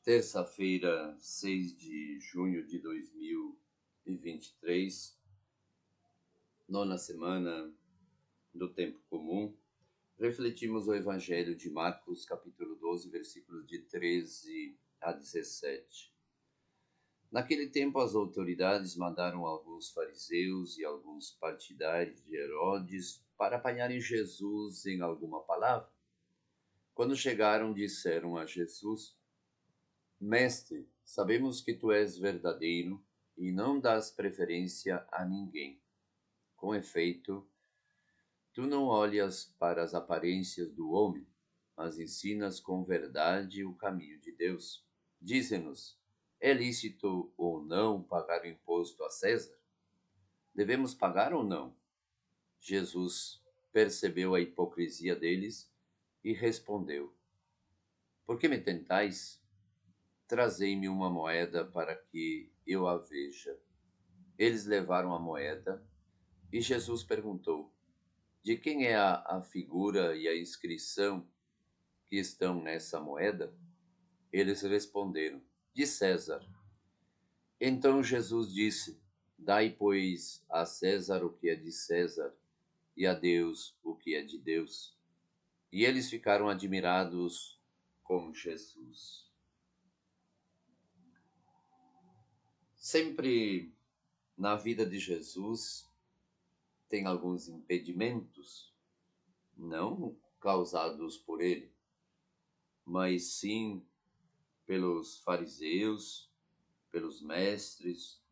Terça-feira, 6 de junho de 2023, nona semana do tempo comum, refletimos o Evangelho de Marcos, capítulo 12, versículos de 13 a 17. Naquele tempo, as autoridades mandaram alguns fariseus e alguns partidários de Herodes para apanharem Jesus em alguma palavra. Quando chegaram, disseram a Jesus: Mestre, sabemos que tu és verdadeiro e não dás preferência a ninguém. Com efeito, tu não olhas para as aparências do homem, mas ensinas com verdade o caminho de Deus. Dize-nos, é lícito ou não pagar o imposto a César? Devemos pagar ou não? Jesus percebeu a hipocrisia deles e respondeu: Por que me tentais? Trazei-me uma moeda para que eu a veja. Eles levaram a moeda e Jesus perguntou: De quem é a figura e a inscrição que estão nessa moeda? Eles responderam: De César. Então Jesus disse: Dai, pois, a César o que é de César e a Deus o que é de Deus. E eles ficaram admirados com Jesus. Sempre na vida de Jesus tem alguns impedimentos, não causados por ele, mas sim pelos fariseus, pelos mestres,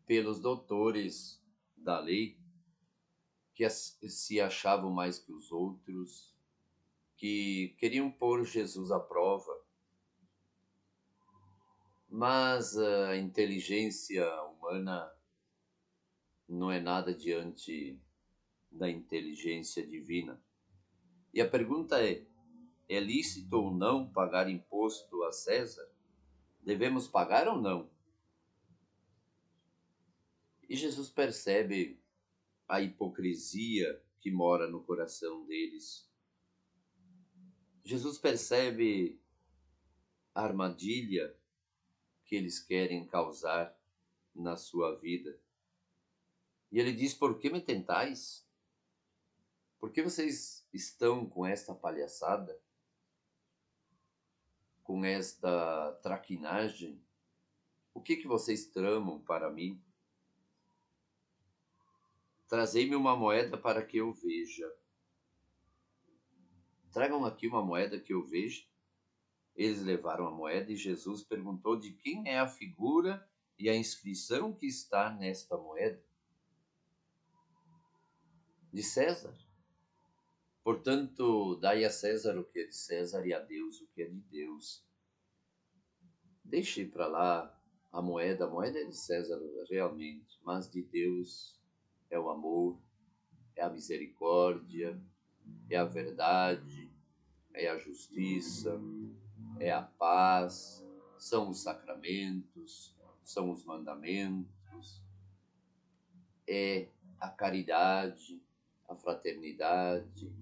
pelos doutores da lei, que se achavam mais que os outros, que queriam pôr Jesus à prova. Mas a inteligência humana não é nada diante da inteligência divina. E a pergunta é lícito ou não pagar imposto a César? Devemos pagar ou não? E Jesus percebe a hipocrisia que mora no coração deles. Jesus percebe a armadilha que eles querem causar na sua vida. E ele diz: Por que me tentais? Por que vocês estão com esta palhaçada? Com esta traquinagem? O que vocês tramam para mim? Trazei-me uma moeda para que eu veja. Tragam aqui uma moeda que eu veja. Eles levaram a moeda e Jesus perguntou: De quem é a figura e a inscrição que está nesta moeda? De César. Portanto, dai a César o que é de César e a Deus o que é de Deus. Deixe para lá a moeda é de César realmente, mas de Deus é o amor, é a misericórdia, é a verdade, é a justiça, é a paz, são os sacramentos, são os mandamentos, é a caridade, a fraternidade,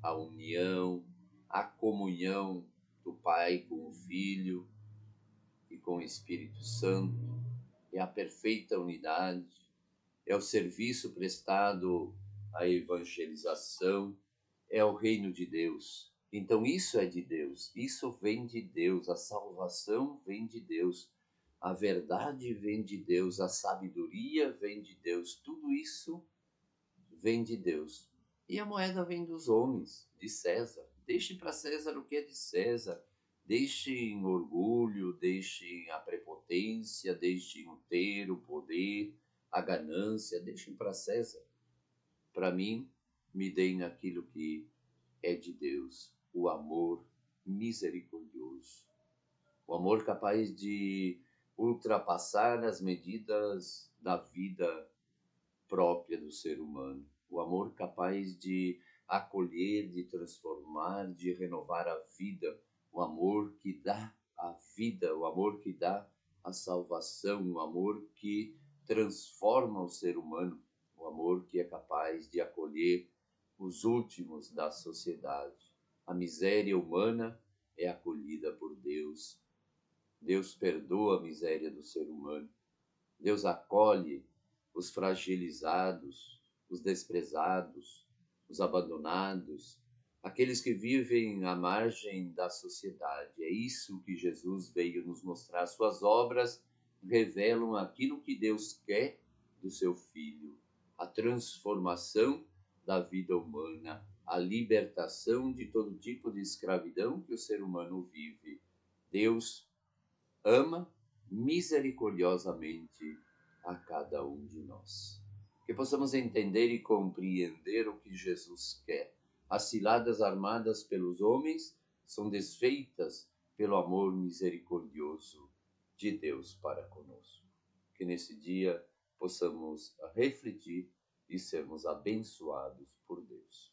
a união, a comunhão do Pai com o Filho e com o Espírito Santo, é a perfeita unidade, é o serviço prestado à evangelização, é o reino de Deus. Então isso é de Deus, isso vem de Deus, a salvação vem de Deus, a verdade vem de Deus, a sabedoria vem de Deus, tudo isso vem de Deus. E a moeda vem dos homens, de César. Deixe para César o que é de César. Deixem orgulho, deixem a prepotência, deixem o ter, o poder, a ganância, deixem para César. Para mim, me deem aquilo que é de Deus, o amor misericordioso. O amor capaz de ultrapassar as medidas da vida própria do ser humano. O amor capaz de acolher, de transformar, de renovar a vida. O amor que dá a vida, o amor que dá a salvação, o amor que transforma o ser humano, o amor que é capaz de acolher os últimos da sociedade. A miséria humana é acolhida por Deus. Deus perdoa a miséria do ser humano. Deus acolhe os fragilizados, os desprezados, os abandonados, aqueles que vivem à margem da sociedade. É isso que Jesus veio nos mostrar. Suas obras revelam aquilo que Deus quer do seu Filho, a transformação da vida humana, a libertação de todo tipo de escravidão que o ser humano vive. Deus ama misericordiosamente a cada um de nós. Que possamos entender e compreender o que Jesus quer. As ciladas armadas pelos homens são desfeitas pelo amor misericordioso de Deus para conosco. Que nesse dia possamos refletir e sermos abençoados por Deus.